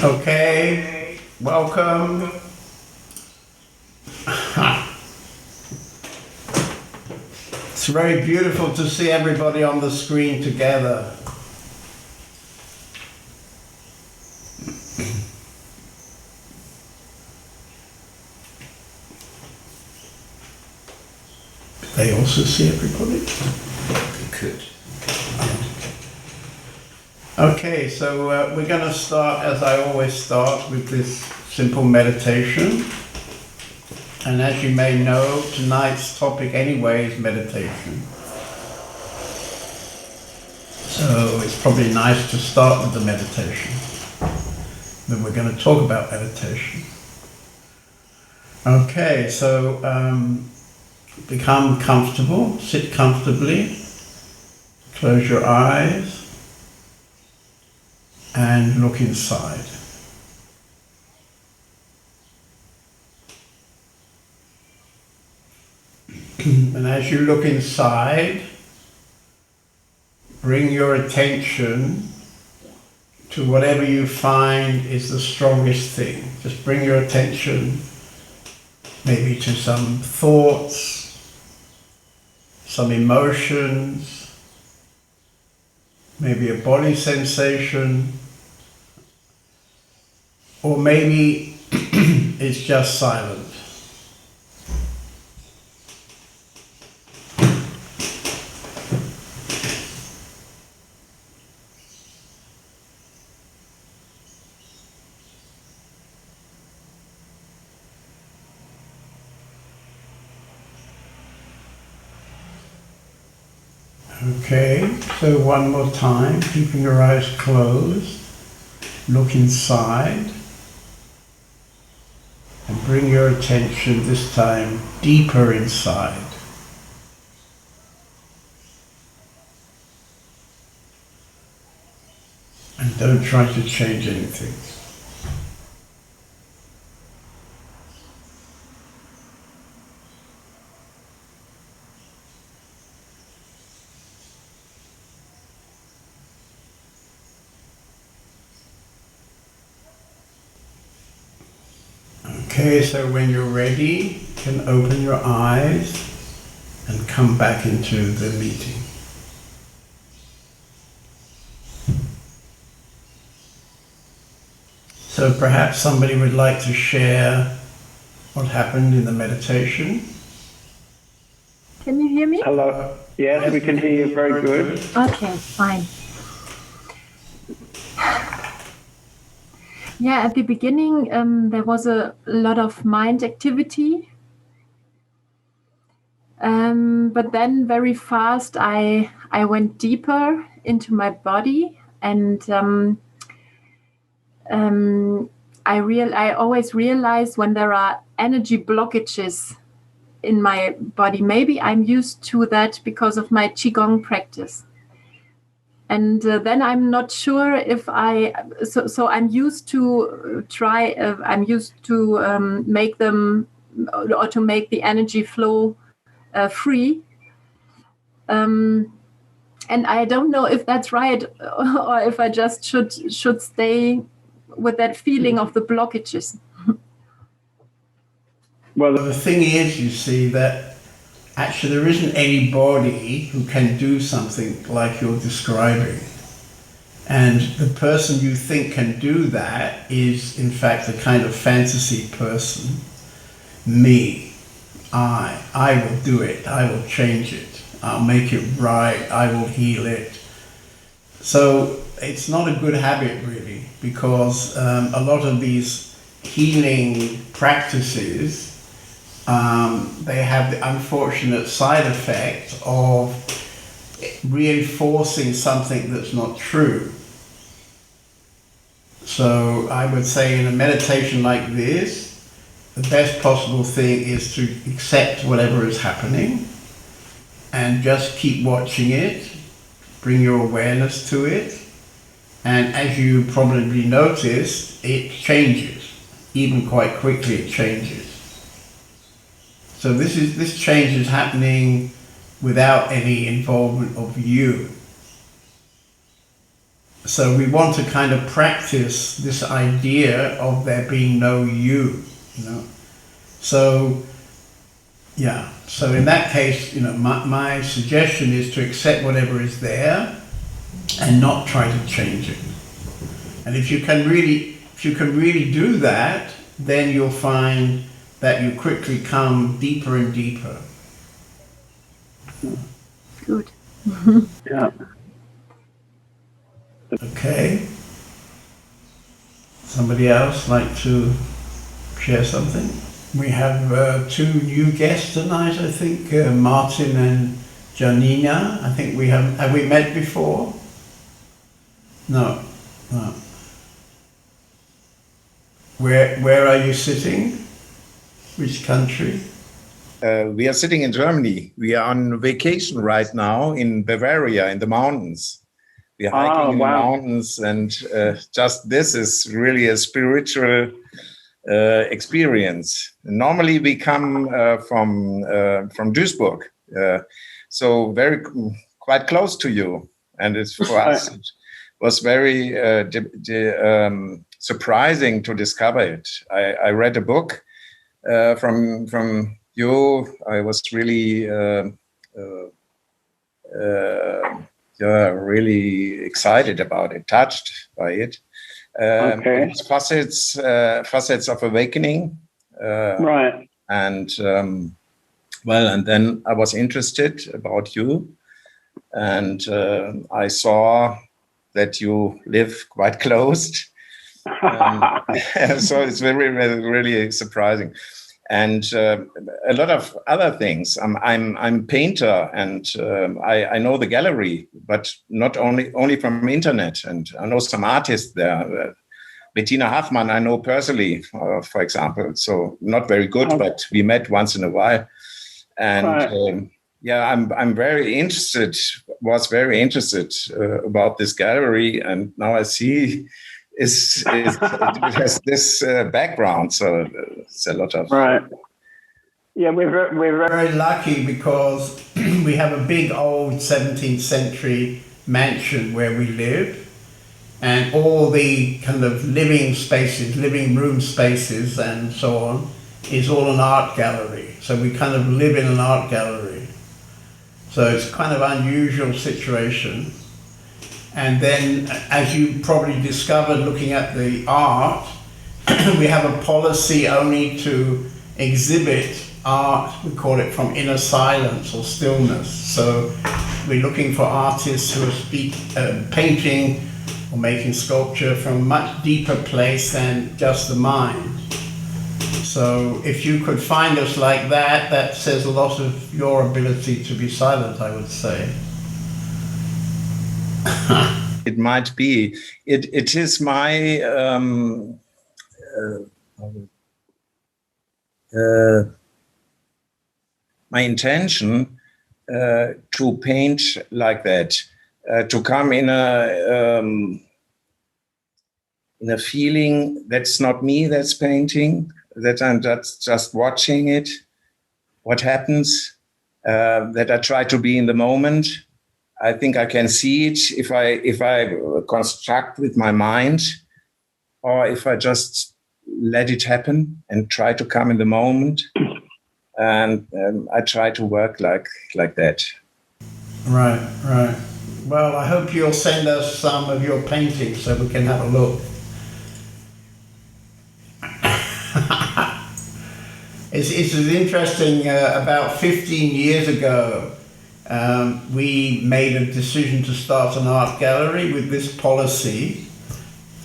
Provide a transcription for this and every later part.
Okay, welcome. It's very beautiful to see everybody on the screen together. They also see everybody? They could. Okay, so we're going to start, as I always start, with this simple meditation. And as you may know, tonight's topic anyway is meditation. So it's probably nice to start with the meditation. Then we're going to talk about meditation. Okay, so become comfortable, sit comfortably, close your eyes, and look inside. And as you look inside, bring your attention to whatever you find is the strongest thing. Just bring your attention maybe to some thoughts, some emotions, maybe a body sensation, or maybe it's just silent. Okay, so one more time, keeping your eyes closed, look inside and bring your attention this time deeper inside. And don't try to change anything. Okay, so when you're ready, you can open your eyes and come back into the meeting. So perhaps somebody would like to share what happened in the meditation. Can you hear me? Hello. Yes, we can hear you very good. Okay, fine. Yeah, at the beginning there was a lot of mind activity. But then very fast I went deeper into my body, and I always realize when there are energy blockages in my body. Maybe I'm used to that because of my Qigong practice. And then I'm not sure if so I'm used to I'm used to make them, or to make the energy flow free. And I don't know if that's right, or if I just should stay with that feeling of the blockages. Well, the thing is, you see, that actually there isn't anybody who can do something like you're describing. And the person you think can do that is, in fact, a kind of fantasy person. Me. I will do it. I will change it. I'll make it right. I will heal it. So it's not a good habit, really, because a lot of these healing practices, they have the unfortunate side effect of reinforcing something that's not true. So I would say in a meditation like this, the best possible thing is to accept whatever is happening and just keep watching it, bring your awareness to it, and as you probably noticed, it changes. Even quite quickly it changes. So this change is happening without any involvement of you. So we want to kind of practice this idea of there being no you, you know. So, yeah. So in that case, you know, my suggestion is to accept whatever is there and not try to change it. And if you can really do that, then you'll find that you quickly come deeper and deeper. Good. Yeah. Okay. Somebody else like to share something? We have two new guests tonight, I think, Martin and Janina. I think have we met before? No. No. Where are you sitting? Which country? We are sitting in Germany. We are on vacation right now in Bavaria, in the mountains. We are hiking in the mountains, and just this is really a spiritual experience. Normally, we come from Duisburg, so quite close to you, and it's for us. It was very surprising to discover it. I read a book from you. I was really really excited about it, touched by it. Facets of awakening. Right. And and then I was interested about you, and I saw that you live quite close. So it's really surprising. And a lot of other things. I'm a painter, and I know the gallery, but not only from internet. And I know some artists there. Bettina Hafmann, I know personally, for example. So not very good, but we met once in a while. And I'm very interested. Was very interested about this gallery, and now I see. It has this background, so it's a lot of Yeah, we're very lucky because we have a big old 17th century mansion where we live, and all the kind of living room spaces and so on is all an art gallery. So we kind of live in an art gallery. So it's kind of unusual situation. And then, as you probably discovered looking at the art, we have a policy only to exhibit art, we call it from inner silence or stillness. So we're looking for artists who are painting or making sculpture from a much deeper place than just the mind. So if you could find us like that, that says a lot of your ability to be silent, I would say. It might be. It is my my intention to paint like that, to come in a feeling that's not me that's painting, that I'm just watching it, what happens, that I try to be in the moment. I think I can see it if I construct with my mind, or if I just let it happen and try to come in the moment. And I try to work like that. Right. Well, I hope you'll send us some of your paintings so we can have a look. It's interesting. About 15 years ago, we made a decision to start an art gallery with this policy,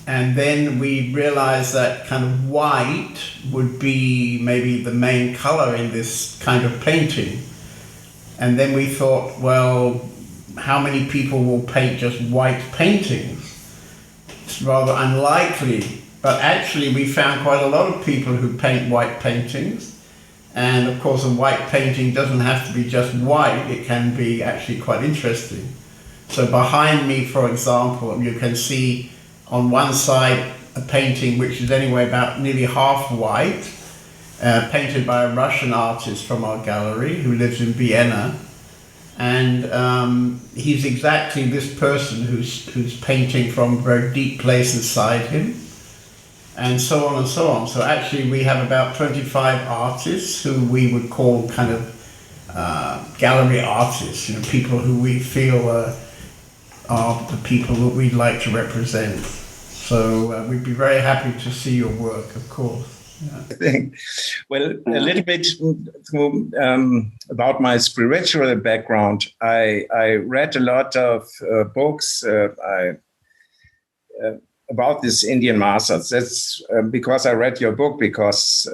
and then we realized that kind of white would be maybe the main color in this kind of painting. And then we thought, well, how many people will paint just white paintings? It's rather unlikely, but actually we found quite a lot of people who paint white paintings. And of course, a white painting doesn't have to be just white, it can be actually quite interesting. So behind me, for example, you can see on one side a painting which is anyway about nearly half white, painted by a Russian artist from our gallery who lives in Vienna. And he's exactly this person who's painting from a very deep place inside him, and so on and so on. So actually we have about 25 artists who we would call kind of gallery artists, you know, people who we feel are the people that we'd like to represent. So we'd be very happy to see your work, of course. Yeah. I think, well, a little bit about my spiritual background. I read a lot of books about this Indian masters. That's because I read your book, because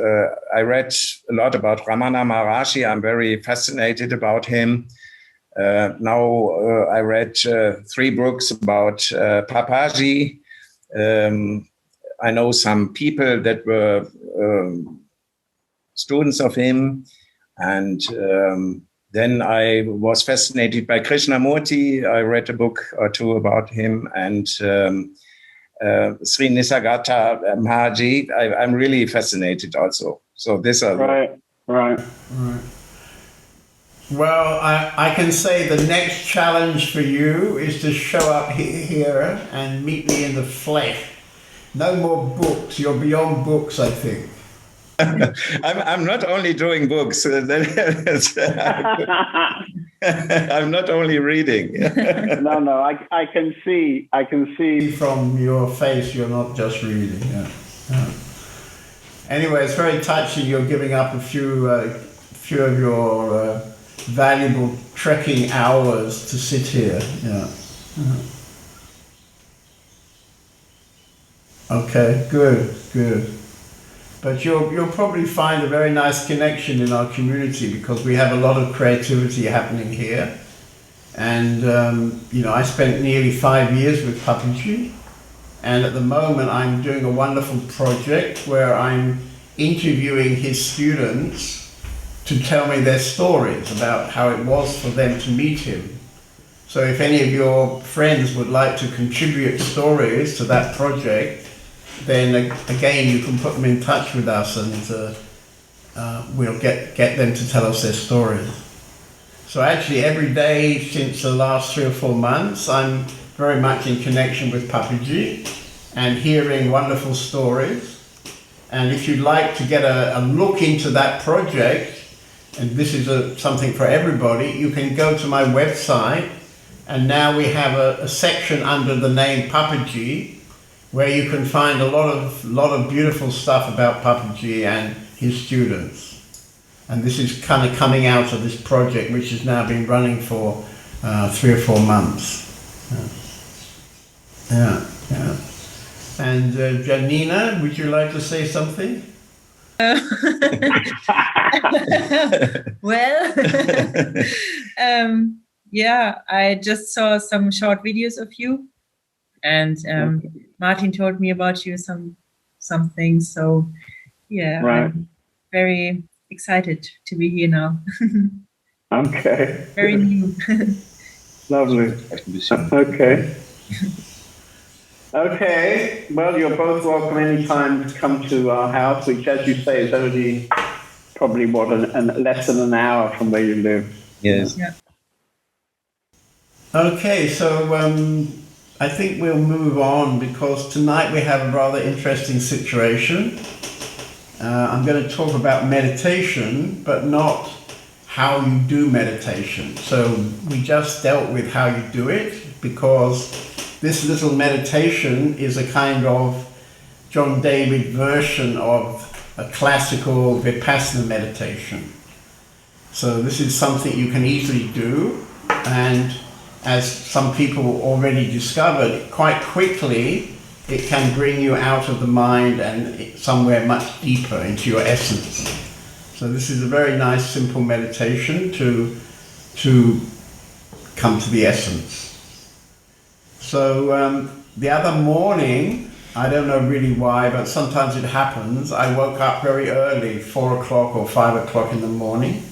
I read a lot about Ramana Maharshi. I'm very fascinated about him. Now I read 3 books about Papaji. I know some people that were students of him, and then I was fascinated by Krishnamurti. I read a book or 2 about him, and Sri Nisargadatta Maharji. I'm really fascinated also. So these are right. Well, I can say the next challenge for you is to show up here and meet me in the flesh. No more books. You're beyond books, I think. I'm not only doing books. I'm not only reading. No, I can see from your face you're not just reading. Yeah. Anyway, it's very touching. You're giving up a few of your valuable trekking hours to sit here. Yeah. Okay, good. But you'll probably find a very nice connection in our community, because we have a lot of creativity happening here. And you know, I spent nearly 5 years with Papaji, and at the moment I'm doing a wonderful project where I'm interviewing his students to tell me their stories about how it was for them to meet him. So if any of your friends would like to contribute stories to that project, then again you can put them in touch with us, and we'll get them to tell us their stories. So actually every day since the last 3 or 4 months, I'm very much in connection with Papaji and hearing wonderful stories. And if you'd like to get a look into that project, and this is something for everybody, you can go to my website, and now we have a section under the name Papaji, where you can find a lot of beautiful stuff about Papaji and his students. And this is kind of coming out of this project, which has now been running for 3 or 4 months. Yeah. And Janina, would you like to say something? Well, yeah, I just saw some short videos of you, and Martin told me about you some things. So yeah, right. I'm very excited to be here now. Okay. Very new. Lovely. Okay. Well, you're both welcome anytime to come to our house, which, as you say, is only probably less than an hour from where you live. Yes. Yeah. Okay, so I think we'll move on, because tonight we have a rather interesting situation. I'm going to talk about meditation, but not how you do meditation. So we just dealt with how you do it, because this little meditation is a kind of John David version of a classical Vipassana meditation. So this is something you can easily do, and as some people already discovered, quite quickly it can bring you out of the mind and somewhere much deeper into your essence. So this is a very nice, simple meditation to come to the essence. So the other morning, I don't know really why, but sometimes it happens, I woke up very early, 4 o'clock or 5 o'clock in the morning.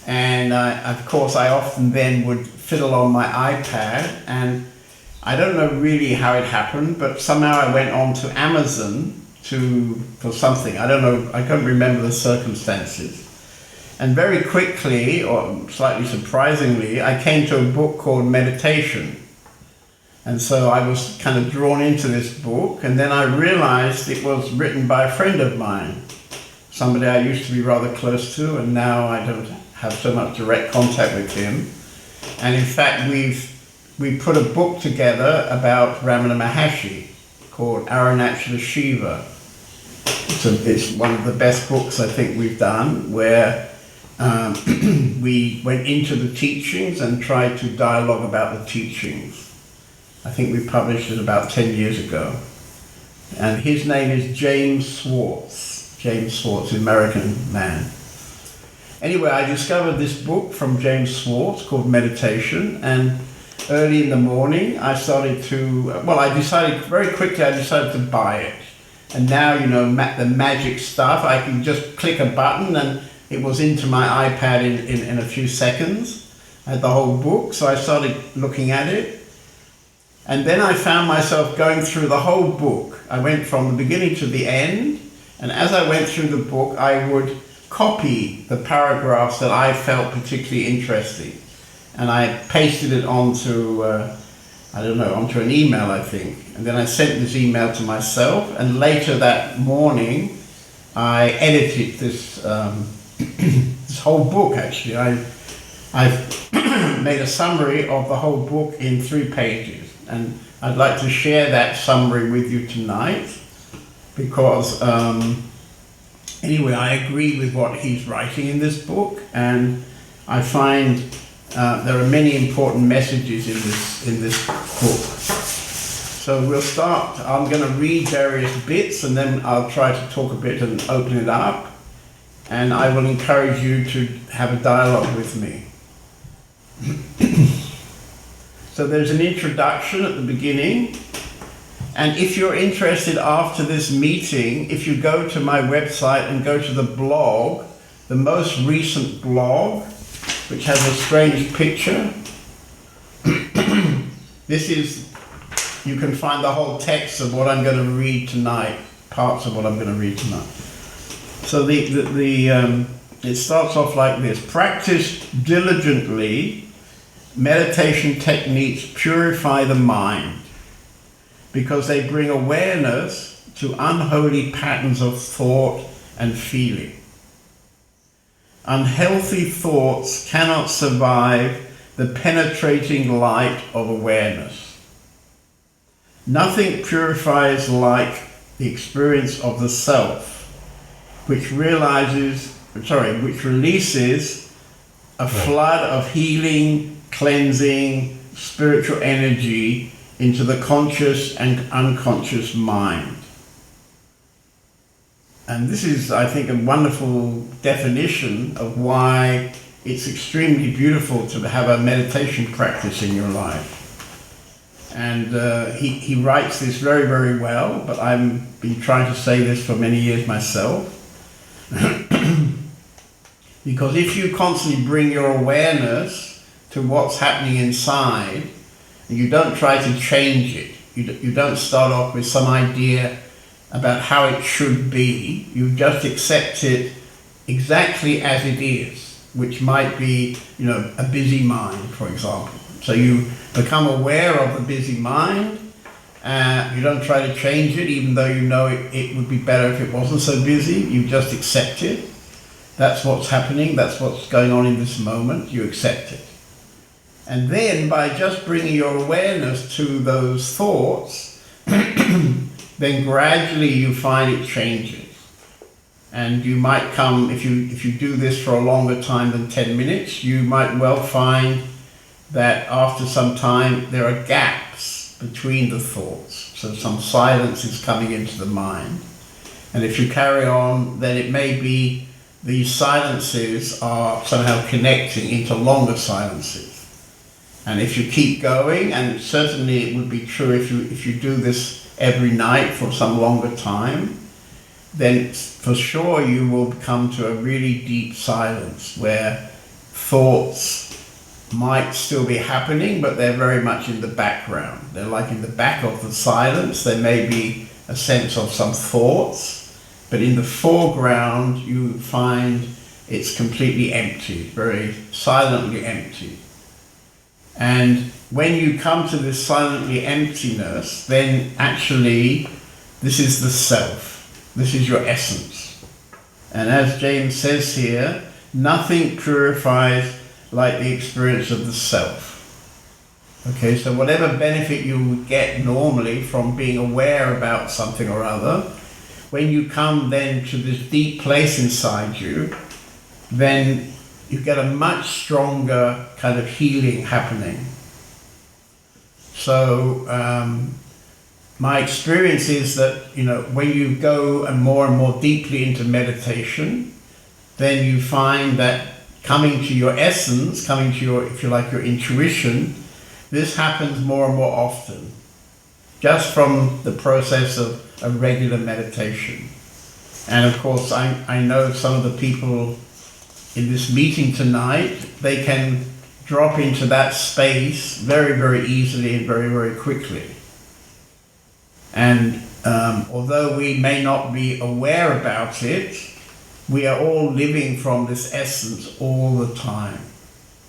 And of course, I often then would fiddle on my iPad, and I don't know really how it happened, but somehow I went on to Amazon for something. I don't know, I can't remember the circumstances. And very quickly, or slightly surprisingly, I came to a book called Meditation. And so I was kind of drawn into this book, and then I realized it was written by a friend of mine, somebody I used to be rather close to, and now I don't have so much direct contact with him. And in fact, we put a book together about Ramana Maharshi called Arunachala Shiva. It's one of the best books I think we've done, where we went into the teachings and tried to dialogue about the teachings. I think we published it about 10 years ago. And his name is James Swartz. James Swartz, an American man. Anyway, I discovered this book from James Swartz called Meditation, and early in the morning I decided very quickly to buy it. And now, you know, the magic stuff, I can just click a button and it was into my iPad in a few seconds. I had the whole book, so I started looking at it. And then I found myself going through the whole book. I went from the beginning to the end, and as I went through the book, I would copy the paragraphs that I felt particularly interesting. And I pasted it onto an email, I think. And then I sent this email to myself, and later that morning, I edited this this whole book, actually. I've made a summary of the whole book in 3 pages. And I'd like to share that summary with you tonight, because anyway, I agree with what he's writing in this book, and I find there are many important messages in this book. So we'll start. I'm going to read various bits, and then I'll try to talk a bit and open it up, and I will encourage you to have a dialogue with me. So there's an introduction at the beginning, and if you're interested after this meeting, if you go to my website and go to the blog, the most recent blog, which has a strange picture, you can find the whole text of what I'm going to read tonight, parts of what I'm going to read tonight. So it starts off like this: practice diligently. Meditation techniques purify the mind because they bring awareness to unholy patterns of thought and feeling. Unhealthy thoughts cannot survive the penetrating light of awareness. Nothing purifies like the experience of the self, which releases a flood of healing, cleansing, spiritual energy into the conscious and unconscious mind. And this is, I think, a wonderful definition of why it's extremely beautiful to have a meditation practice in your life. And he writes this very, very well, but I've been trying to say this for many years myself. Because if you constantly bring your awareness to what's happening inside, and you don't try to change it, you don't start off with some idea about how it should be, you just accept it exactly as it is, which might be, you know, a busy mind, for example. So you become aware of the busy mind, you don't try to change it, even though you know it would be better if it wasn't so busy, you just accept it. That's what's happening, that's what's going on in this moment, you accept it. And then by just bringing your awareness to those thoughts, then gradually you find it changes. And you might come, if you do this for a longer time than 10 minutes, you might well find that after some time there are gaps between the thoughts. So some silence is coming into the mind. And if you carry on, then it may be these silences are somehow connecting into longer silences. And if you keep going, and certainly it would be true if you do this every night for some longer time, then for sure you will come to a really deep silence where thoughts might still be happening, but they're very much in the background. They're like in the back of the silence. There may be a sense of some thoughts, but in the foreground you find it's completely empty, very silently empty. And when you come to this silently emptiness, then actually this is the self. This is your essence. And as James says here, nothing purifies like the experience of the self. Okay, so whatever benefit you would get normally from being aware about something or other, when you come then to this deep place inside you, then you get a much stronger kind of healing happening. So my experience is that, when you go and more deeply into meditation, then you find that coming to your essence, coming to your, if you like, your intuition, this happens more and more often, just from the process of a regular meditation. And of course, I know some of the people in this meeting tonight, they can drop into that space very, very easily and very, very quickly. And although we may not be aware about it, we are all living from this essence all the time.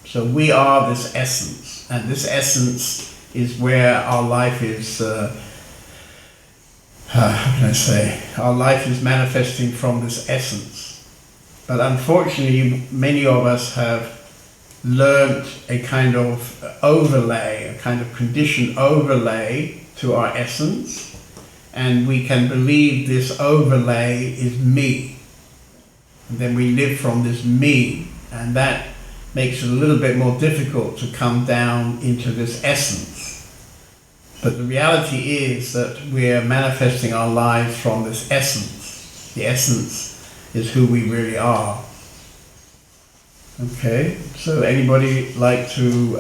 So we are this essence, and this essence is where our life is, how can I say, our life is manifesting from this essence. But unfortunately, many of us have learnt a kind of overlay, a kind of conditioned overlay to our essence, and we can believe this overlay is me. And then we live from this me, and that makes it a little bit more difficult to come down into this essence. But the reality is that we're manifesting our lives from this essence. The essence is who we really are. Okay, so anybody like to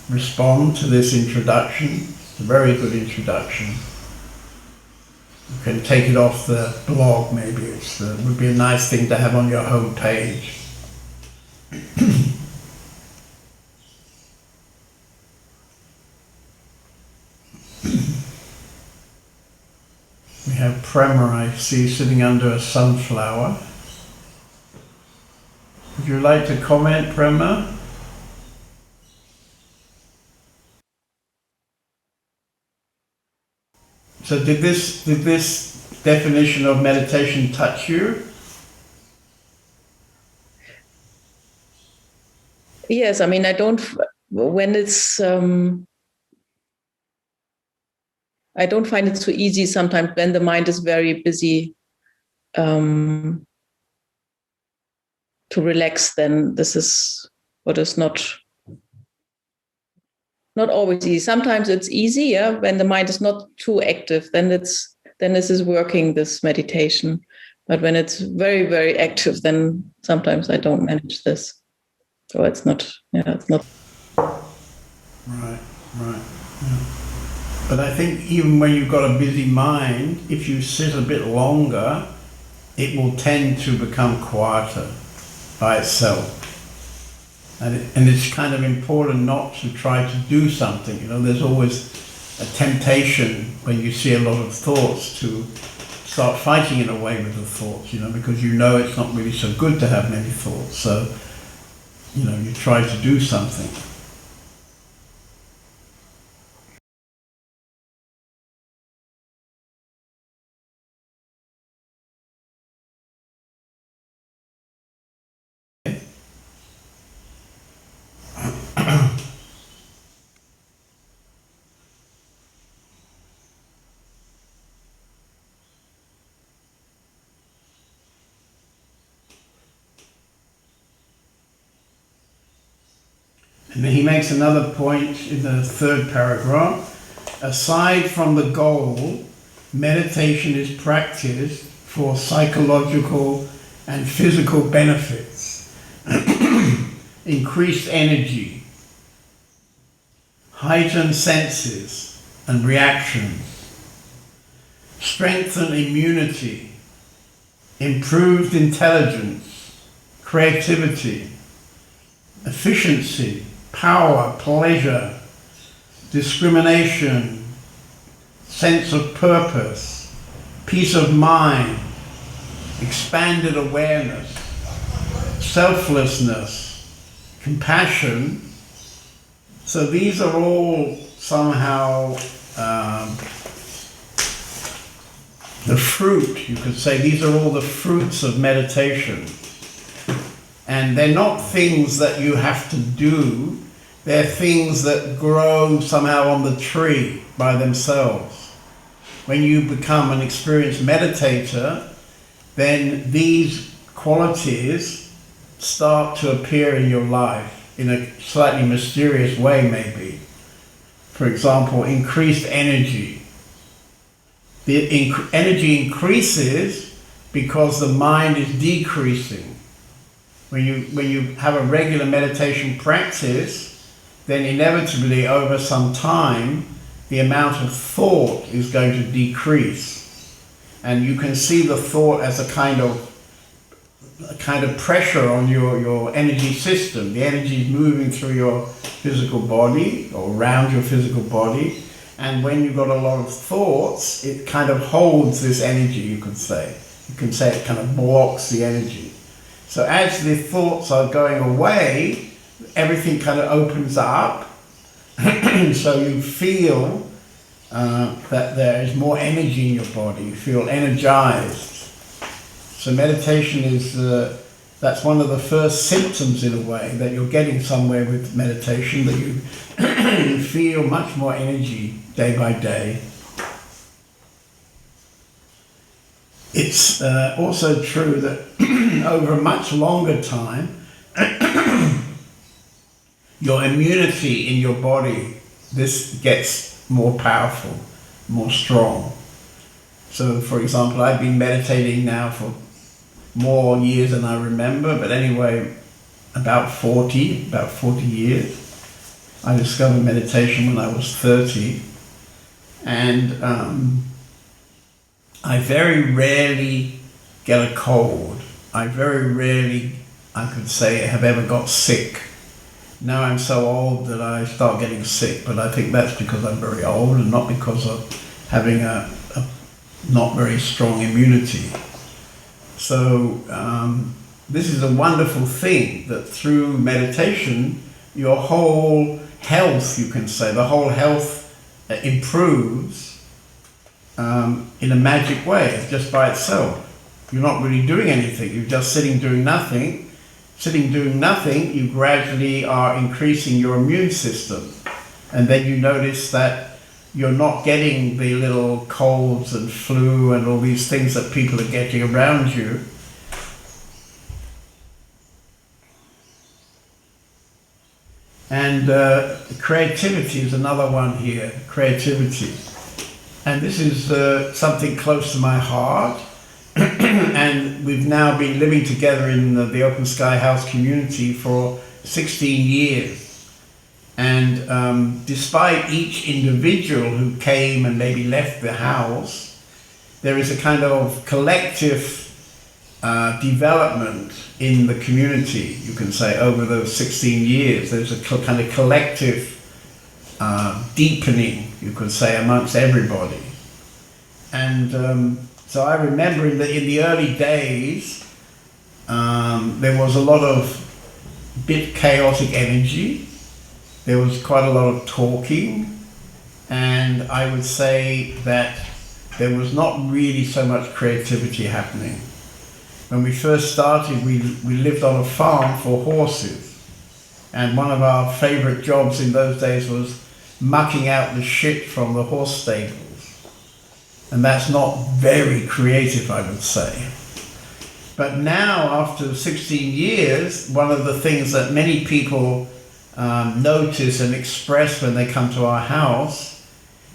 respond to this introduction? It's a very good introduction. You can take it off the blog, maybe. It would be a nice thing to have on your home page. We have Prema, I see, sitting under a sunflower. Would you like to comment, Prema? So did this definition of meditation touch you? Yes, I mean, I don't find it so easy sometimes when the mind is very busy to relax. Then this is what is not always easy. Sometimes it's easier when the mind is not too active. Then this is working, this meditation. But when it's very, very active, then sometimes I don't manage this. So it's not. Right. Yeah. But I think even when you've got a busy mind, if you sit a bit longer, it will tend to become quieter by itself. And it's kind of important not to try to do something. There's always a temptation when you see a lot of thoughts to start fighting in a way with the thoughts, because it's not really so good to have many thoughts. So, you try to do something. And then he makes another point in the third paragraph. Aside from the goal, meditation is practiced for psychological and physical benefits. Increased energy, heightened senses and reactions, strengthened immunity, improved intelligence, creativity, efficiency, power, pleasure, discrimination, sense of purpose, peace of mind, expanded awareness, selflessness, compassion. So these are all somehow the fruit, you could say, these are all the fruits of meditation. And they're not things that you have to do, they're things that grow somehow on the tree by themselves. When you become an experienced meditator, then these qualities start to appear in your life in a slightly mysterious way, maybe. For example, increased energy. The energy increases because the mind is decreasing. When you have a regular meditation practice, then inevitably over some time, the amount of thought is going to decrease. And you can see the thought as a kind of pressure on your energy system. The energy is moving through your physical body or around your physical body. And when you've got a lot of thoughts, it kind of holds this energy, you could say. You can say it kind of blocks the energy. So as the thoughts are going away, everything kind of opens up. So you feel that there is more energy in your body. You feel energized. So meditation is, that's one of the first symptoms in a way that you're getting somewhere with meditation, that you feel much more energy day by day. It's also true that over a much longer time, your immunity in your body, this gets more powerful, more strong. So for example, I've been meditating now for more years than I remember, but anyway, about 40 years. I discovered meditation when I was 30, and I very rarely get a cold. I very rarely, I could say, have ever got sick. Now I'm so old that I start getting sick, but I think that's because I'm very old and not because of having a not very strong immunity. So this is a wonderful thing, that through meditation, your whole health, you can say, the whole health improves in a magic way, just by itself. You're not really doing anything, you're just sitting doing nothing. Sitting doing nothing, you gradually are increasing your immune system. And then you notice that you're not getting the little colds and flu and all these things that people are getting around you. And creativity is another one here, creativity. And this is something close to my heart. And we've now been living together in the Open Sky House community for 16 years. And despite each individual who came and maybe left the house, there is a kind of collective development in the community, you can say, over those 16 years. There's a kind of collective deepening, you could say, amongst everybody. And so I remember in the early days, there was a lot of bit chaotic energy. There was quite a lot of talking, and I would say that there was not really so much creativity happening. When we first started, we lived on a farm for horses, and one of our favorite jobs in those days was mucking out the shit from the horse stables. And that's not very creative, I would say. But now, after 16 years, one of the things that many people notice and express when they come to our house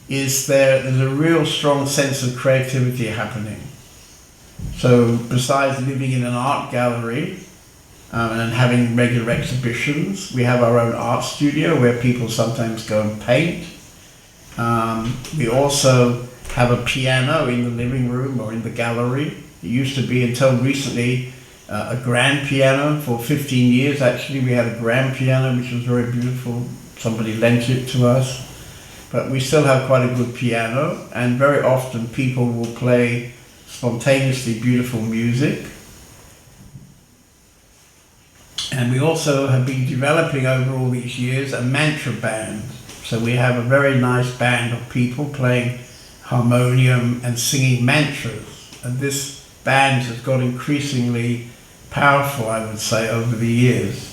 is there's a real strong sense of creativity happening. So besides living in an art gallery and having regular exhibitions, we have our own art studio where people sometimes go and paint. We also have a piano in the living room or in the gallery. It used to be, until recently, a grand piano. For 15 years, actually, we had a grand piano, which was very beautiful. Somebody lent it to us. But we still have quite a good piano, and very often people will play spontaneously beautiful music. And we also have been developing over all these years a mantra band. So we have a very nice band of people playing harmonium and singing mantras. And this band has got increasingly powerful, I would say, over the years.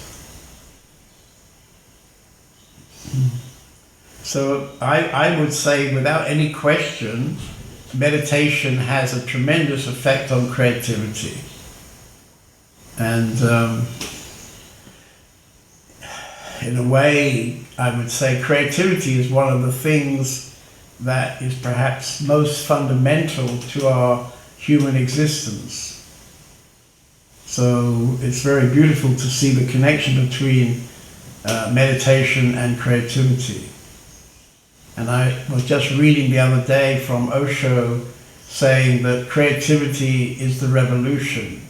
So I would say, without any question, meditation has a tremendous effect on creativity. And in a way, I would say creativity is one of the things that is perhaps most fundamental to our human existence. So it's very beautiful to see the connection between meditation and creativity. And I was just reading the other day from Osho saying that creativity is the revolution.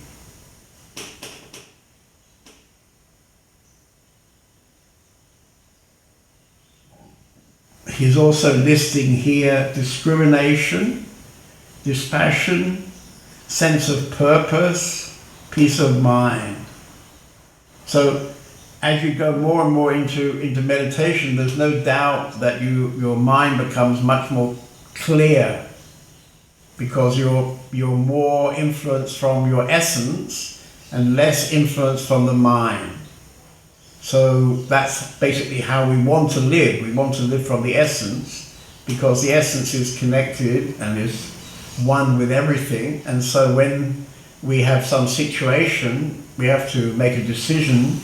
He's also listing here discrimination, dispassion, sense of purpose, peace of mind. So as you go more and more into meditation, there's no doubt that your mind becomes much more clear, because you're more influenced from your essence and less influenced from the mind. So that's basically how we want to live. We want to live from the essence, because the essence is connected and is one with everything. And so when we have some situation, we have to make a decision.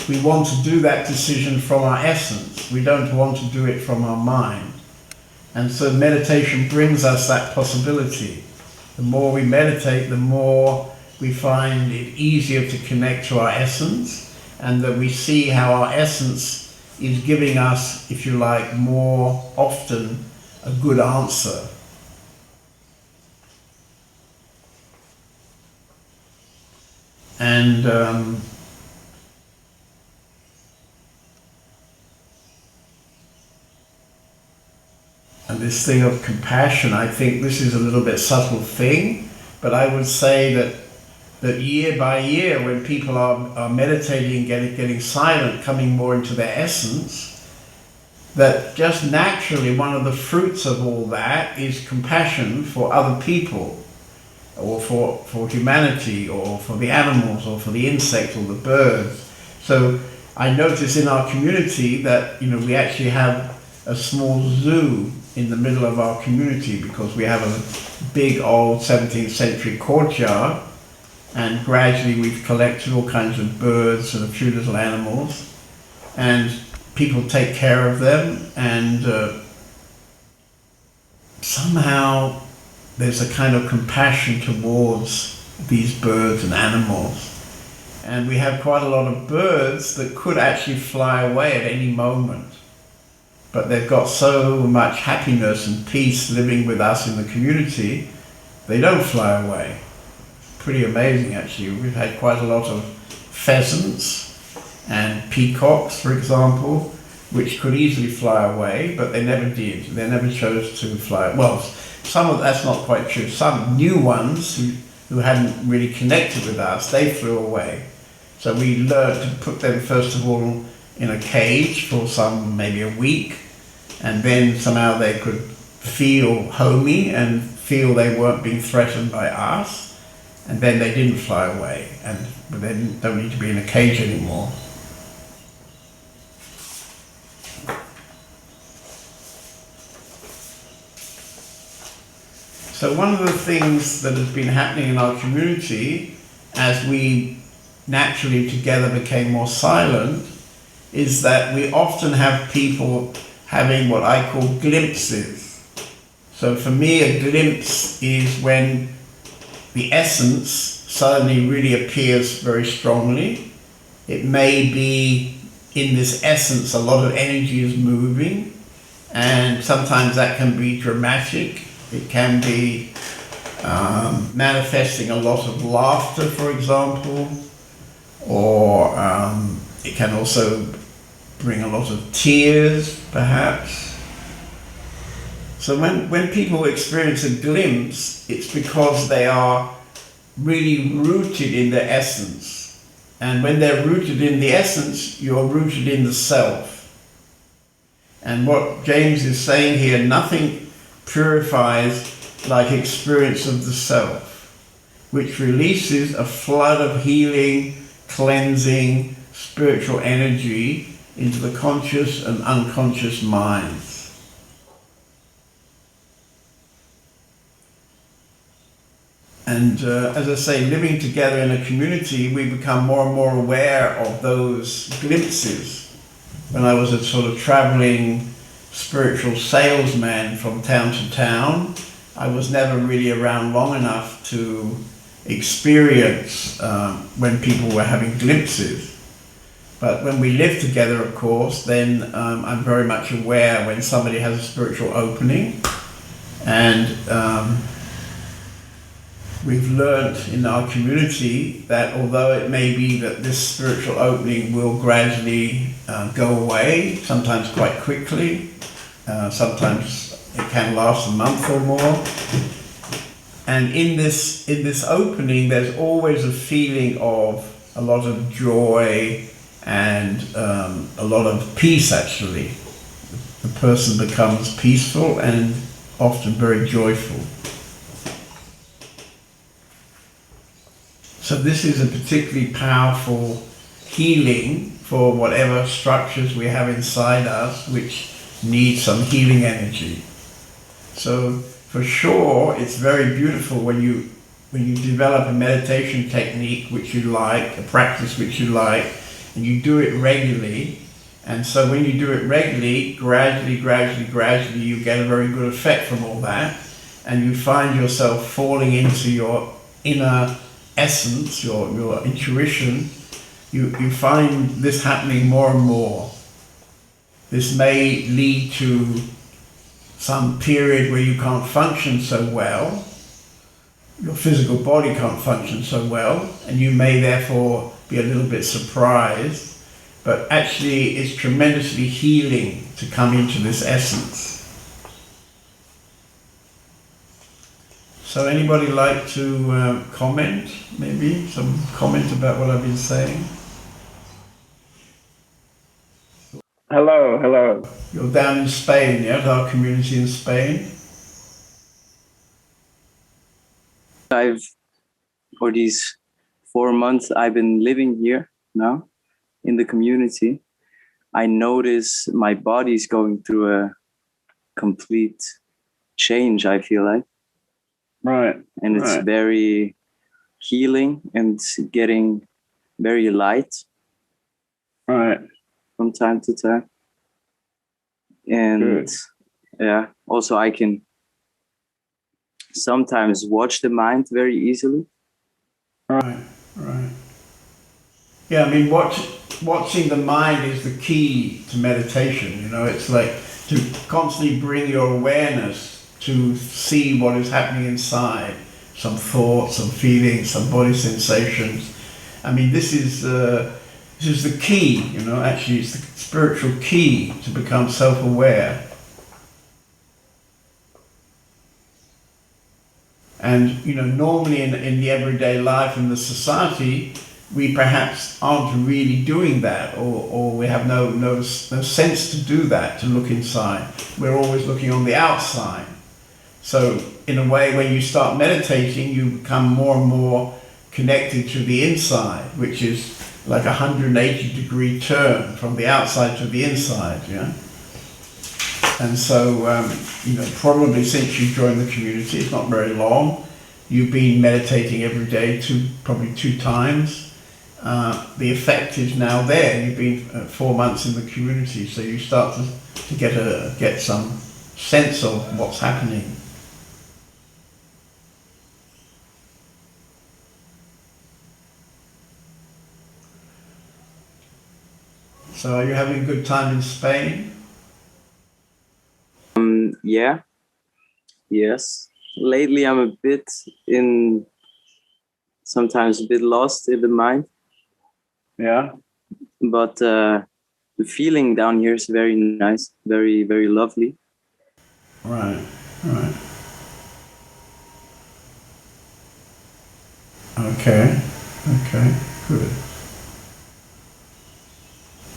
We want to do that decision from our essence. We don't want to do it from our mind. And so meditation brings us that possibility. The more we meditate, the more we find it easier to connect to our essence, and that we see how our essence is giving us, if you like, more often a good answer. And this thing of compassion, I think this is a little bit subtle thing, but I would say that year by year, when people are meditating, getting silent, coming more into their essence, that just naturally one of the fruits of all that is compassion for other people, or for humanity, or for the animals, or for the insects, or the birds. So I notice in our community that, we actually have a small zoo in the middle of our community, because we have a big old 17th century courtyard, and gradually we've collected all kinds of birds and a few little animals, and people take care of them, and somehow there's a kind of compassion towards these birds and animals. And we have quite a lot of birds that could actually fly away at any moment, but they've got so much happiness and peace living with us in the community, they don't fly away. Pretty amazing, actually. We've had quite a lot of pheasants and peacocks, for example, which could easily fly away, but they never did. They never chose to fly. Well, some of that's not quite true. Some new ones who hadn't really connected with us, they flew away. So we learned to put them, first of all, in a cage for maybe a week, and then somehow they could feel homey and feel they weren't being threatened by us, and then they didn't fly away, but they don't need to be in a cage anymore. So one of the things that has been happening in our community, as we naturally together became more silent, is that we often have people having what I call glimpses. So for me, a glimpse is when the essence suddenly really appears very strongly. It may be in this essence a lot of energy is moving, and sometimes that can be dramatic. It can be manifesting a lot of laughter, for example, or it can also bring a lot of tears, perhaps. So when people experience a glimpse, it's because they are really rooted in their essence, And when they're rooted in the essence, you're rooted in the self. And what James is saying here, nothing purifies like experience of the self, which releases a flood of healing, cleansing, spiritual energy into the conscious and unconscious minds. And as I say, living together in a community, we become more and more aware of those glimpses. When I was a sort of traveling spiritual salesman from town to town, I was never really around long enough to experience when people were having glimpses. But when we live together, of course, then I'm very much aware when somebody has a spiritual opening. And we've learned in our community that although it may be that this spiritual opening will gradually go away, sometimes quite quickly, sometimes it can last a month or more. And in this opening, there's always a feeling of a lot of joy and a lot of peace, actually. The person becomes peaceful and often very joyful. So this is a particularly powerful healing for whatever structures we have inside us which need some healing energy. So for sure, it's very beautiful when you develop a meditation technique which you like, a practice which you like, and you do it regularly. And so when you do it regularly, gradually, you get a very good effect from all that, and you find yourself falling into your inner essence, your intuition. You find this happening more and more. This may lead to some period where you can't function so well, your physical body can't function so well, and you may therefore be a little bit surprised, but actually it's tremendously healing to come into this essence. So anybody like to comment, maybe some comment about what I've been saying? Hello. You're down in Spain, yeah, our community in Spain? For these 4 months I've been living here now in the community, I notice my body's going through a complete change, I feel like. Right. And it's very healing and getting very light. Right. From time to time. And yeah, also I can sometimes watch the mind very easily. Right. Yeah, I mean, watching the mind is the key to meditation, you know. It's like to constantly bring your awareness to see what is happening inside, some thoughts, some feelings, some body sensations. I mean, this is the key, you know. Actually, it's the spiritual key to become self-aware. And, you know, normally in the everyday life in the society, we perhaps aren't really doing that, or we have no sense to do that, to look inside. We're always looking on the outside. So in a way, when you start meditating, you become more and more connected to the inside, which is like a 180-degree turn from the outside to the inside, yeah? And so, you know, probably since you joined the community, it's not very long, you've been meditating every day, probably two times. The effect is now there. You've been 4 months in the community, so you start to get some sense of what's happening. So are you having a good time in Spain? Yeah. Yes. Lately I'm sometimes a bit lost in the mind. Yeah. But the feeling down here is very nice, very, very lovely. Right. Okay, good.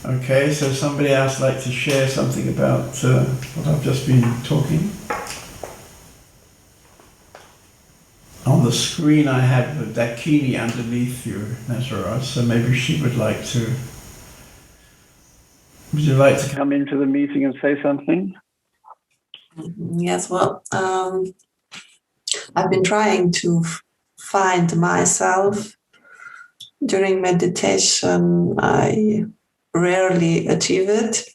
Okay, so somebody else like to share something about what I've just been talking? On the screen I have the Dakini underneath you, Nazareth, so maybe she would like to... Would you like to come into the meeting and say something? Yes, well, I've been trying to find myself during meditation. I rarely achieve it.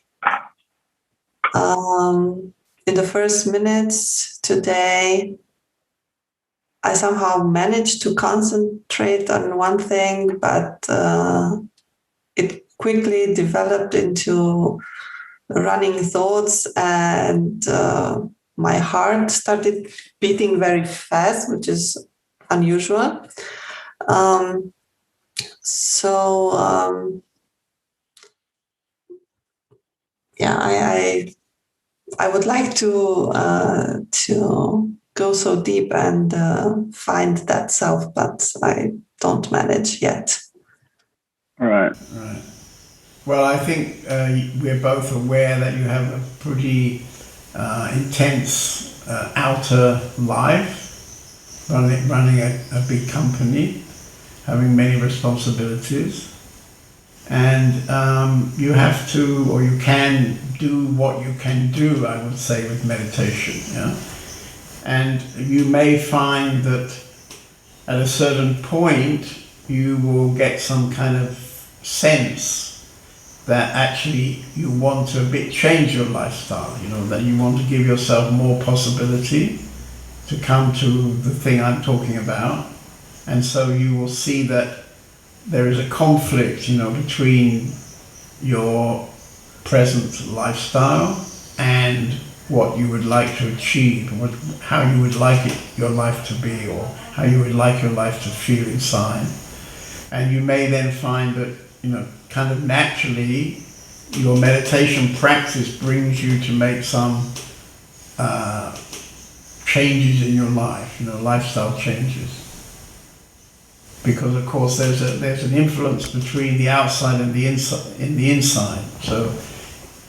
In the first minutes today, I somehow managed to concentrate on one thing, but it quickly developed into running thoughts, and my heart started beating very fast, which is unusual. I would like to go so deep and find that self, but I don't manage yet. Right. Right. Well, I think we're both aware that you have a pretty intense outer life, running a big company, having many responsibilities, and you have to, or you can do what you can do, I would say, with meditation. Yeah? And you may find that at a certain point you will get some kind of sense that actually you want to a bit change your lifestyle, that you want to give yourself more possibility to come to the thing I'm talking about. And so you will see that there is a conflict, between your present lifestyle and what you would like to achieve, how you would like your life to be, or how you would like your life to feel inside. And you may then find that, kind of naturally, your meditation practice brings you to make some changes in your life, lifestyle changes. Because of course there's an influence between the outside and the inside. So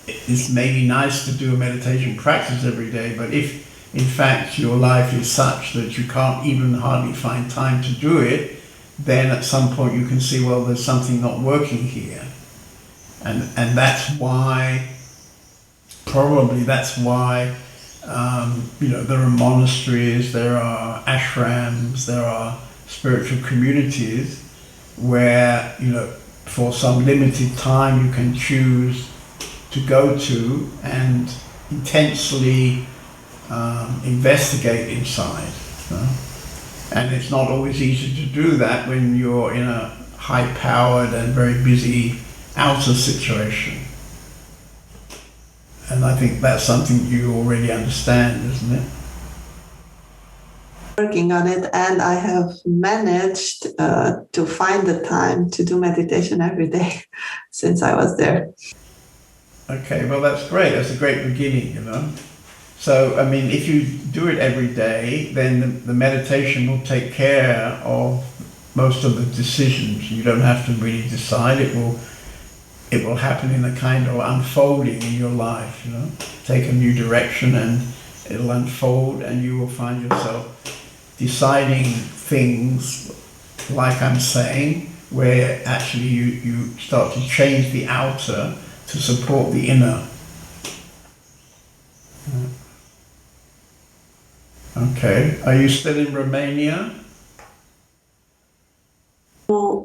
it's maybe nice to do a meditation practice every day, but if in fact your life is such that you can't even hardly find time to do it, then at some point you can see, well, there's something not working here. And that's why, there are monasteries, there are ashrams, there are spiritual communities where, for some limited time you can choose to go to and intensely investigate inside. And it's not always easy to do that when you're in a high-powered and very busy outer situation. And I think that's something you already understand, isn't it? Working on it, and I have managed to find the time to do meditation every day since I was there. Okay, well that's great. That's a great beginning, So, if you do it every day, then the meditation will take care of most of the decisions. You don't have to really decide. It will happen in a kind of unfolding in your life, Take a new direction and it'll unfold, and you will find yourself deciding things, like I'm saying, where actually you start to change the outer to support the inner. Okay. Are you still in Romania?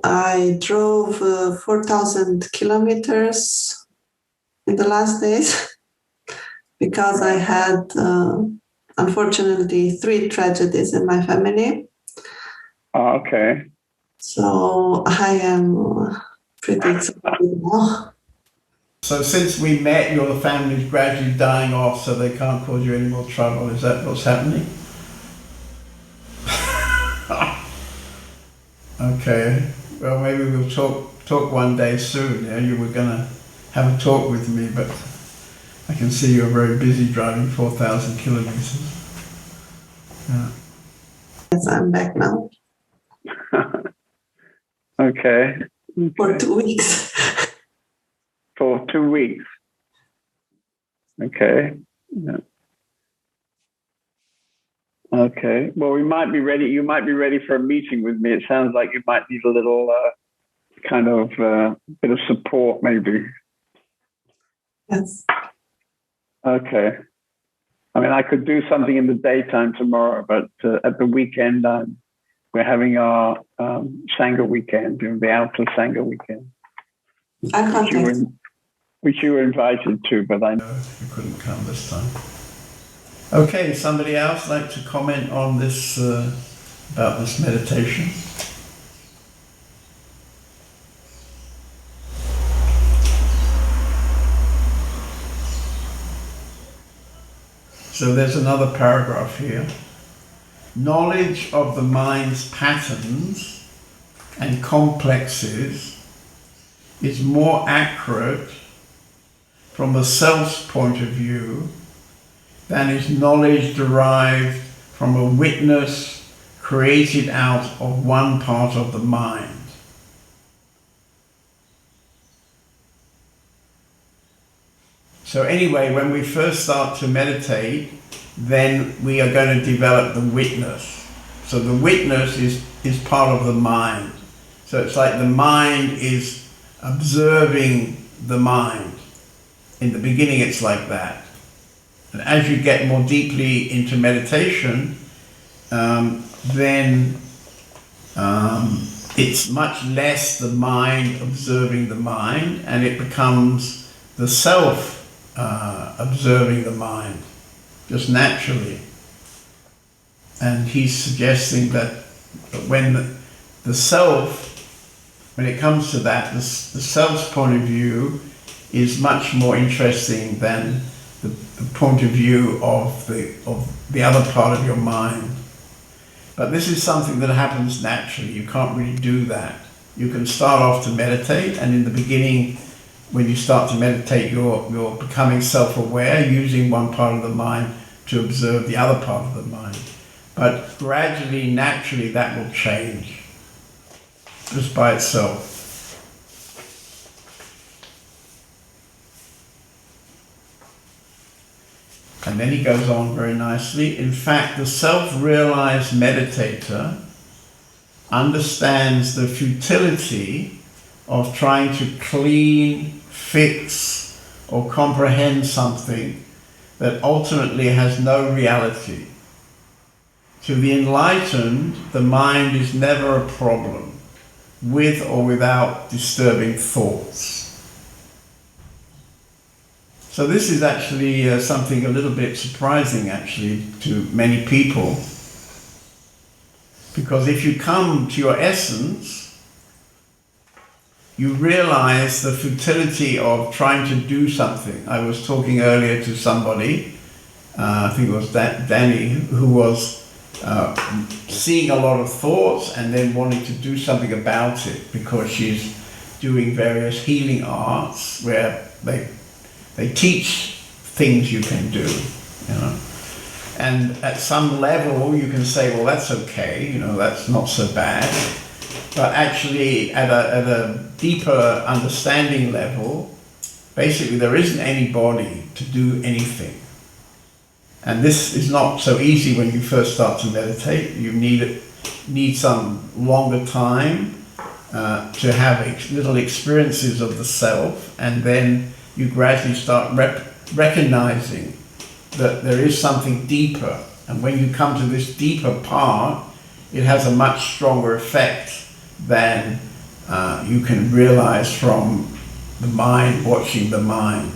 I drove 4,000 kilometers in the last days because I had, unfortunately, 3 tragedies in my family. Oh, okay. So I am pretty excited now. So since we met, your family's gradually dying off, so they can't cause you any more trouble. Is that what's happening? Okay. Well, maybe we'll talk one day soon. Yeah, you were gonna have a talk with me, but I can see you're very busy driving 4,000 kilometers. Yeah. Yes, I'm back now. Okay. For 2 weeks. for 2 weeks. Okay. Yeah. Okay. Well, we might be ready. You might be ready for a meeting with me. It sounds like you might need a little kind of bit of support, maybe. Yes. Okay. I mean, I could do something in the daytime tomorrow, but at the weekend, we're having our Sangha weekend, the outer Sangha weekend, I contact. which you were invited to, but I No, you couldn't come this time. Okay, somebody else like to comment on this, about this meditation? So there's another paragraph here. Knowledge of the mind's patterns and complexes is more accurate from the self's point of view than is knowledge derived from a witness created out of one part of the mind. So anyway, when we first start to meditate, then we are going to develop the witness. So the witness is part of the mind. So it's like the mind is observing the mind. In the beginning it's like that. And as you get more deeply into meditation, then it's much less the mind observing the mind, and it becomes the self observing the mind, just naturally. And he's suggesting that when the self, when it comes to that, the self's point of view is much more interesting than the point of view of the other part of your mind. But this is something that happens naturally. You can't really do that. You can start off to meditate, and in the beginning, when you start to meditate, you're becoming self-aware, using one part of the mind to observe the other part of the mind. But gradually, naturally, that will change just by itself. And then he goes on very nicely. In fact, the self-realized meditator understands the futility of trying to clean, fix, or comprehend something that ultimately has no reality. To the enlightened, the mind is never a problem, with or without disturbing thoughts. So this is actually something a little bit surprising, actually, to many people. Because if you come to your essence, you realize the futility of trying to do something. I was talking earlier to somebody, I think it was Danny, who was seeing a lot of thoughts and then wanting to do something about it, because she's doing various healing arts where they teach things you can do, you know. And at some level you can say, well, that's okay, you know, that's not so bad. But actually at a deeper understanding level, basically there isn't anybody to do anything. And this is not so easy when you first start to meditate. You need some longer time to have little experiences of the self, and then you gradually start recognizing that there is something deeper. And when you come to this deeper part, it has a much stronger effect than you can realize from the mind watching the mind.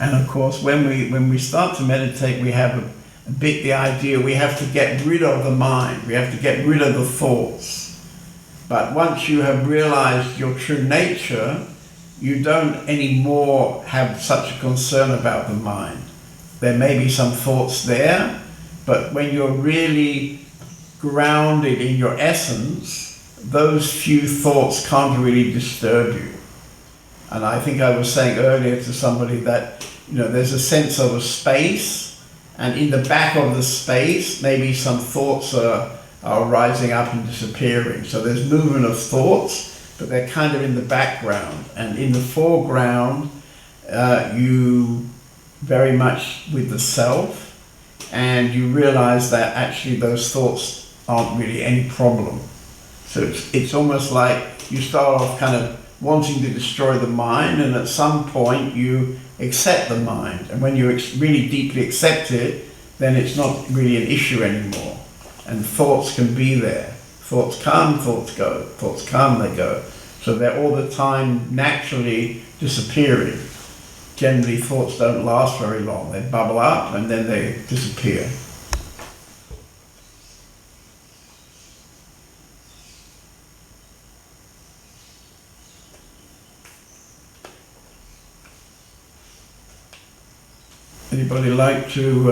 And of course, when we start to meditate, we have a bit the idea we have to get rid of the mind, we have to get rid of the thoughts. But once you have realized your true nature, you don't anymore have such a concern about the mind. There may be some thoughts there, but when you're really grounded in your essence, those few thoughts can't really disturb you. And I think I was saying earlier to somebody that, you know, there's a sense of a space and in the back of the space, maybe some thoughts are rising up and disappearing. So there's movement of thoughts, but they're kind of in the background. And in the foreground, you very much with the self, and you realize that actually those thoughts aren't really any problem. So it's almost like you start off kind of wanting to destroy the mind, and at some point you accept the mind. And when you really deeply accept it, then it's not really an issue anymore. And thoughts can be there. Thoughts come, thoughts go. Thoughts come, they go. So they're all the time naturally disappearing. Generally, thoughts don't last very long. They bubble up and then they disappear. Anybody like to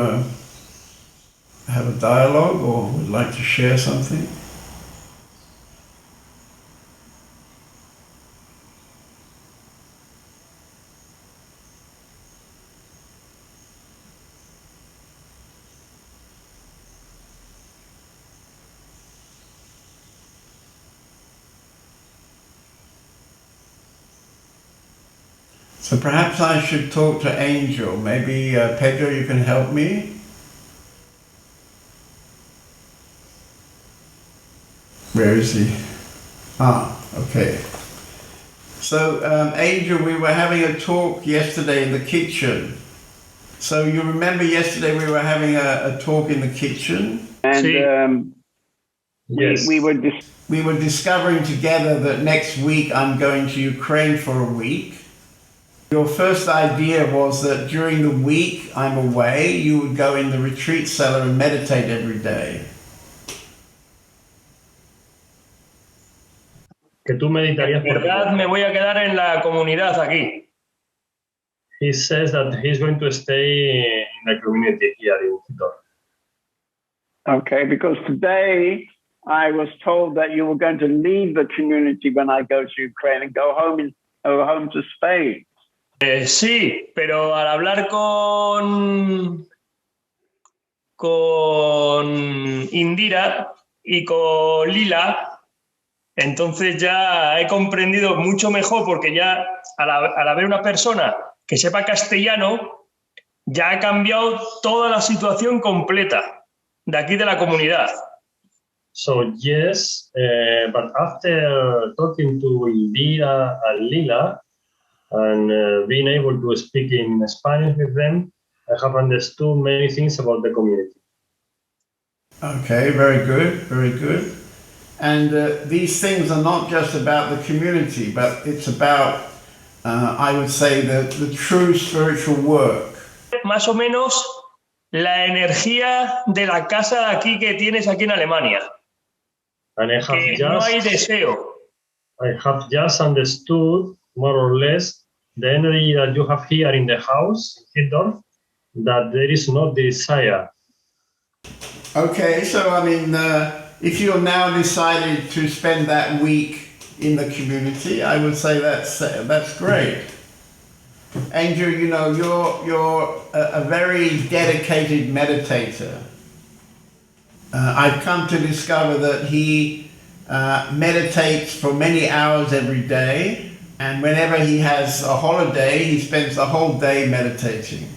have a dialogue or would like to share something? So perhaps I should talk to Angel. Maybe Pedro, you can help me? Where is he? Ah, okay. So Angel, we were having a talk yesterday in the kitchen. So you remember yesterday we were having a talk in the kitchen? And Yes. we were We were discovering together that next week I'm going to Ukraine for a week. Your first idea was that during the week I'm away, you would go in the retreat cellar and meditate every day. Que tú meditarías por verdad me voy a quedar en la comunidad aquí. He says that he's going to stay in the community here in Quito. okay, because today I was told that you were going to leave the community when I go to Ukraine and go home to Spain. Sí, pero al hablar con Indira y con Lila, entonces ya he comprendido mucho mejor, porque ya al haber una persona que sepa castellano, ya ha cambiado toda la situación completa de aquí de la comunidad. So yes, but after talking to Indira and Lila and being able to speak in Spanish with them, I have understood many things about the community. Okay, very good, very good. And these things are not just about the community, but it's about, I would say, the true spiritual work. Más o menos la energía de la casa de aquí que tienes aquí en Alemania. And I have Que no hay deseo. I have just understood more or less the energy that you have here in the house in Hildorf, that there is no desire. Okay, so I mean, if you're now decided to spend that week in the community, I would say that's great. Angel, you know, you're a very dedicated meditator. I've come to discover that he meditates for many hours every day, and whenever he has a holiday, he spends the whole day meditating.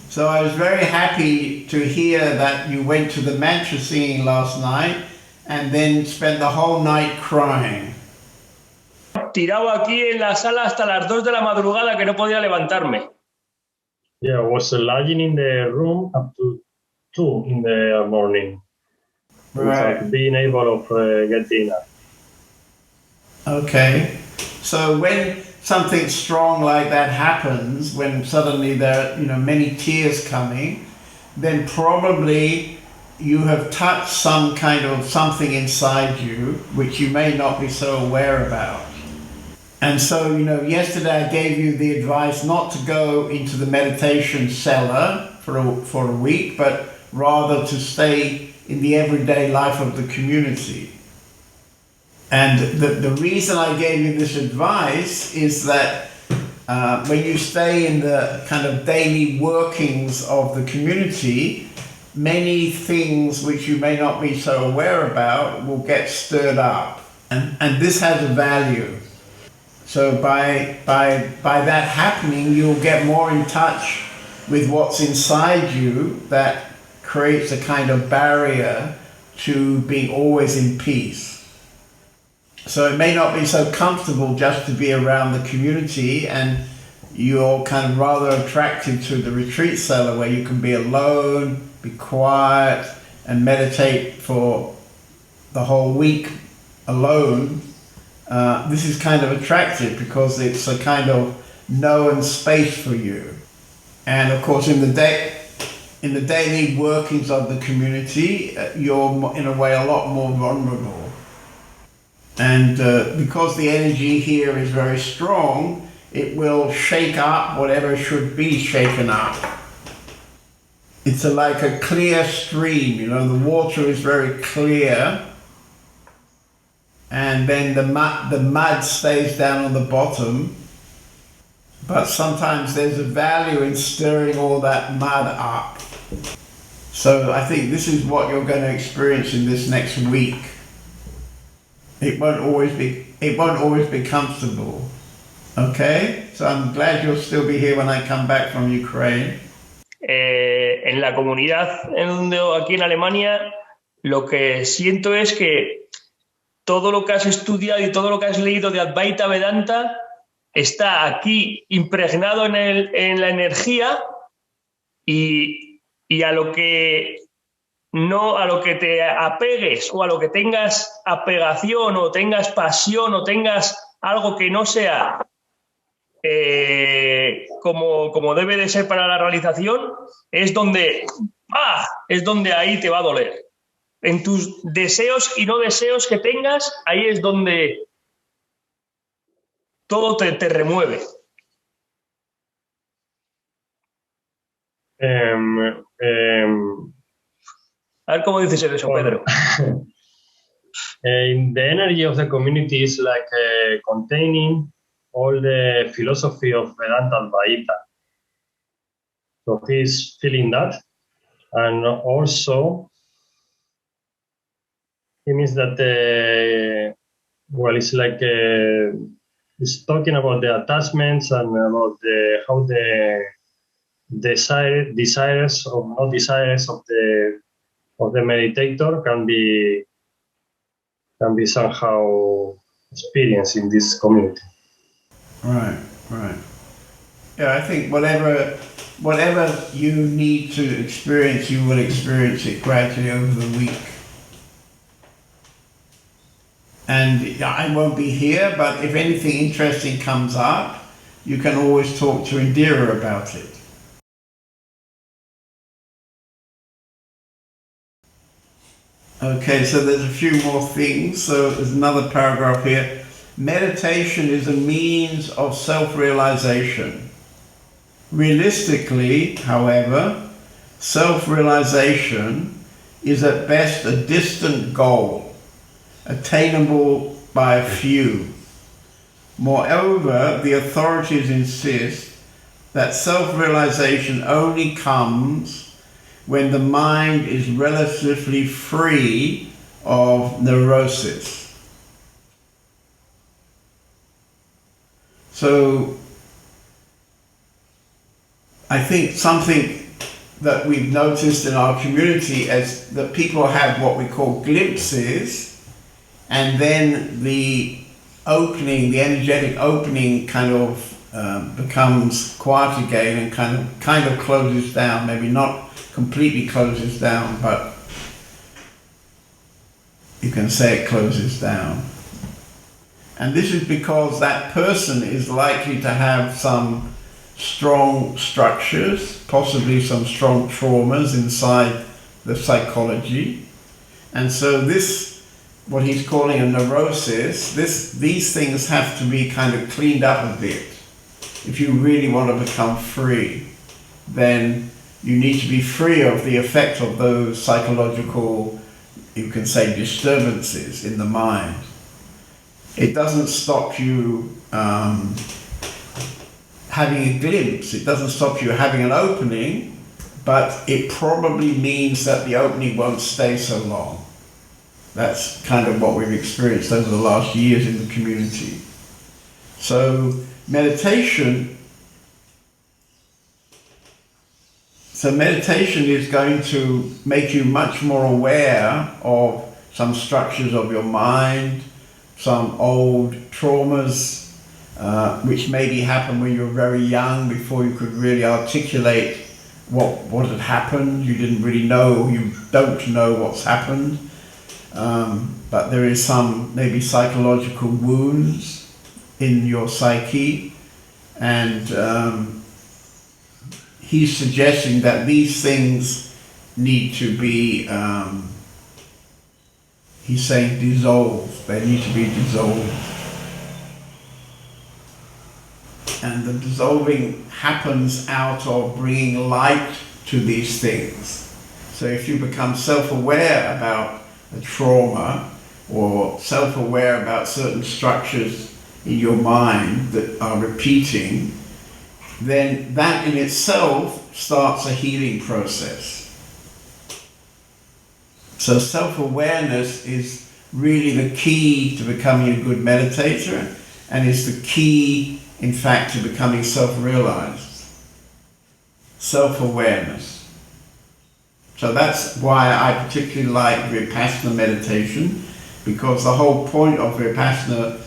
So I was very happy to hear that you went to the mantra singing last night and then spent the whole night crying. Tirado aquí en la sala hasta las 2 de la madrugada que no podía levantarme. Yeah, I was lying in the room up to 2 in the morning, without being able of getting up. Okay, so when something strong like that happens, when suddenly there are many tears coming, then probably you have touched some kind of something inside you which you may not be so aware about. And so, yesterday I gave you the advice not to go into the meditation cellar for a week, but rather to stay in the everyday life of the community. And the reason I gave you this advice is that when you stay in the kind of daily workings of the community, many things which you may not be so aware about will get stirred up. And this has a value. So by that happening, you'll get more in touch with what's inside you that creates a kind of barrier to being always in peace. So it may not be so comfortable just to be around the community, and you're kind of rather attracted to the retreat cellar where you can be alone, be quiet, and meditate for the whole week alone. This is kind of attractive because it's a kind of known space for you. And of course, in the daily workings of the community, you're in a way a lot more vulnerable. And because the energy here is very strong, it will shake up whatever should be shaken up. It's like a clear stream, you know, the water is very clear, and then the mud stays down on the bottom, but sometimes there's a value in stirring all that mud up. So I think this is what you're going to experience in this next week. It won't always be comfortable. Okay? So I'm glad you'll still be here when I come back from Ukraine. En la comunidad aquí en Alemania, lo que siento es que todo lo que has estudiado y todo lo que has leído de Advaita Vedanta está aquí impregnado en la energía, y a lo que te apegues, o a lo que tengas apegación, o tengas pasión, o tengas algo que no sea como debe de ser para la realización, es donde ahí te va a doler. En tus deseos y no deseos que tengas, ahí es donde todo te remueve. A ver cómo dices eso, Pedro. The energy of the community is like containing all the philosophy of Vedanta Advaita. So he's feeling that, and also he means that it's like it's talking about the attachments and about how the desires or not desires of the meditator can be somehow experienced in this community. Right. Yeah, I think whatever you need to experience, you will experience it gradually over the week. And I won't be here, but if anything interesting comes up, you can always talk to Indira about it. Okay, so there's a few more things. So there's another paragraph here. Meditation is a means of self-realization. Realistically, however, self-realization is at best a distant goal, attainable by a few. Moreover, the authorities insist that self-realization only comes when the mind is relatively free of neurosis. So I think something that we've noticed in our community is that people have what we call glimpses, and then the energetic opening kind of becomes quiet again and kind of closes down, maybe not completely closes down, but you can say it closes down. And this is because that person is likely to have some strong structures, possibly some strong traumas inside the psychology. And so this, what he's calling a neurosis, these things have to be kind of cleaned up a bit. If you really want to become free, then you need to be free of the effect of those psychological, you can say, disturbances in the mind. It doesn't stop you having a glimpse. It doesn't stop you having an opening, but it probably means that the opening won't stay so long. That's kind of what we've experienced over the last years in the community. So meditation is going to make you much more aware of some structures of your mind, some old traumas, which maybe happened when you were very young, before you could really articulate what had happened. You didn't really know, you don't know what's happened. But there is some maybe psychological wounds in your psyche, and he's suggesting that these things need to be, he's saying dissolved, they need to be dissolved. And the dissolving happens out of bringing light to these things. So if you become self-aware about a trauma, or self-aware about certain structures in your mind that are repeating, then that in itself starts a healing process. So self-awareness is really the key to becoming a good meditator, and is the key, in fact, to becoming self-realized. Self-awareness. So that's why I particularly like Vipassana meditation, because the whole point of Vipassana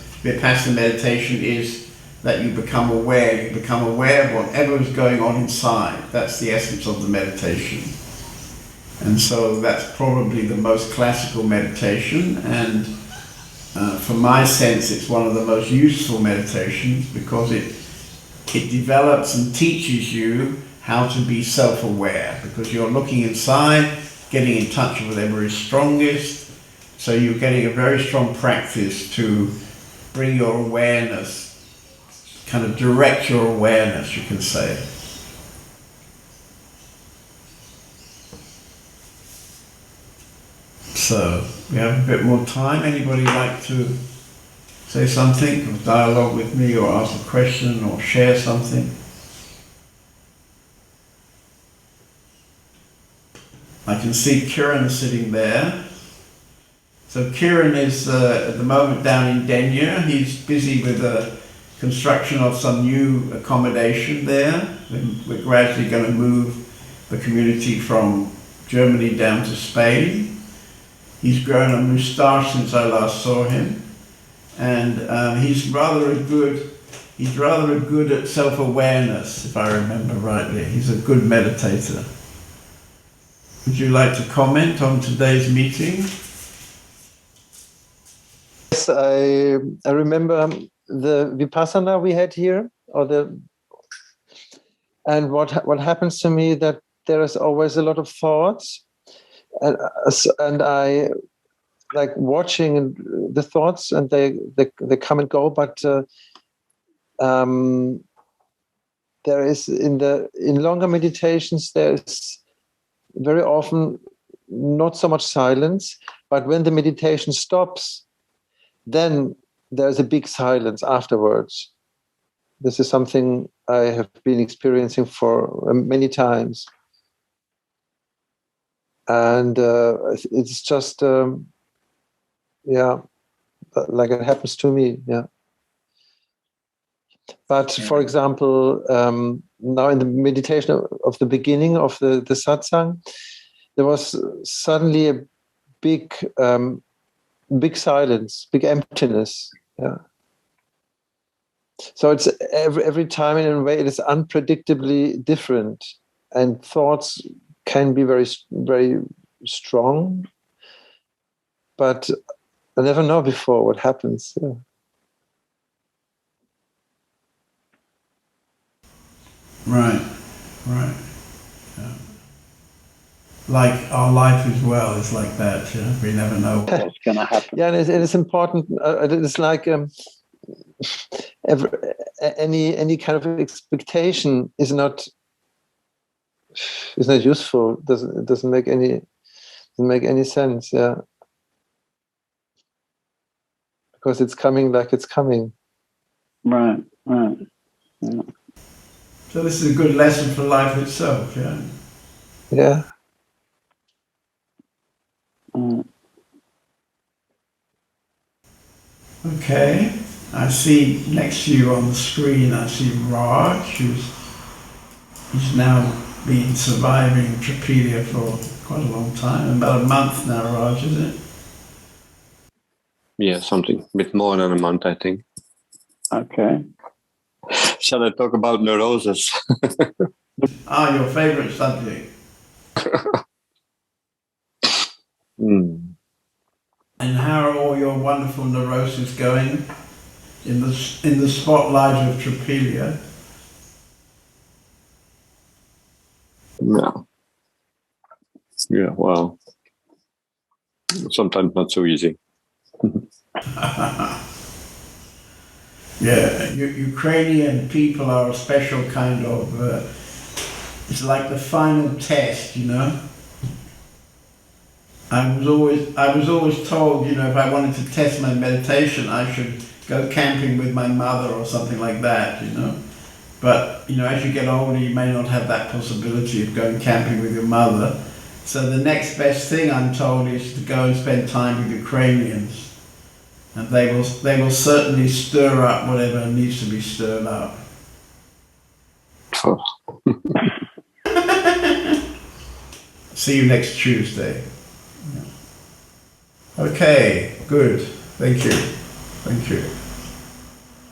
meditation is that you become aware. You become aware of whatever is going on inside. That's the essence of the meditation. And so that's probably the most classical meditation, and from my sense it's one of the most useful meditations, because it develops and teaches you how to be self-aware, because you're looking inside, getting in touch with whatever is strongest. So you're getting a very strong practice to bring your awareness, kind of direct your awareness, you can say. So we have a bit more time. Anybody like to say something, or dialogue with me, or ask a question, or share something? I can see Kiran sitting there. So Kiran is at the moment down in Denya. He's busy with the construction of some new accommodation there. We're gradually going to move the community from Germany down to Spain. He's grown a moustache since I last saw him, and he's rather good at self-awareness, if I remember rightly. He's a good meditator. Would you like to comment on today's meeting? Yes, I remember the Vipassana we had here, and what happens to me, that there is always a lot of thoughts, and I like watching the thoughts, and they come and go, but there is in longer meditations there is very often not so much silence, but when the meditation stops, then there's a big silence afterwards. This is something I have been experiencing for many times. And it's just, like it happens to me, yeah. But for example, now in the meditation of the beginning of the satsang, there was suddenly a big silence, big emptiness. Yeah. So it's every time in a way it is unpredictably different, and thoughts can be very, very strong, but I never know before what happens. Yeah. Right. Yeah. Like our life as well is like that. Yeah? We never know what's going to happen. Yeah, and it is important. It's like any kind of expectation is not useful. It doesn't make any sense. Yeah, because it's coming like it's coming. Right. Yeah. So this is a good lesson for life itself, yeah? Yeah. Okay. I see next to you on the screen, I see Raj, he's now been surviving Trapedia for quite a long time, about a month now, Raj, is it? Yeah, something a bit more than a month, I think. Okay. Shall I talk about neurosis? Your favorite subject. And how are all your wonderful neuroses going in the spotlight of Trapedia? Yeah, well, sometimes not so easy. Yeah, Ukrainian people are a special kind of, it's like the final test, you know? I was always told, you know, if I wanted to test my meditation, I should go camping with my mother or something like that, you know? But, you know, as you get older, you may not have that possibility of going camping with your mother. So the next best thing, I'm told, is to go and spend time with Ukrainians. And they will certainly stir up whatever needs to be stirred up. Oh. See you next Tuesday. Okay, good. Thank you. Thank you.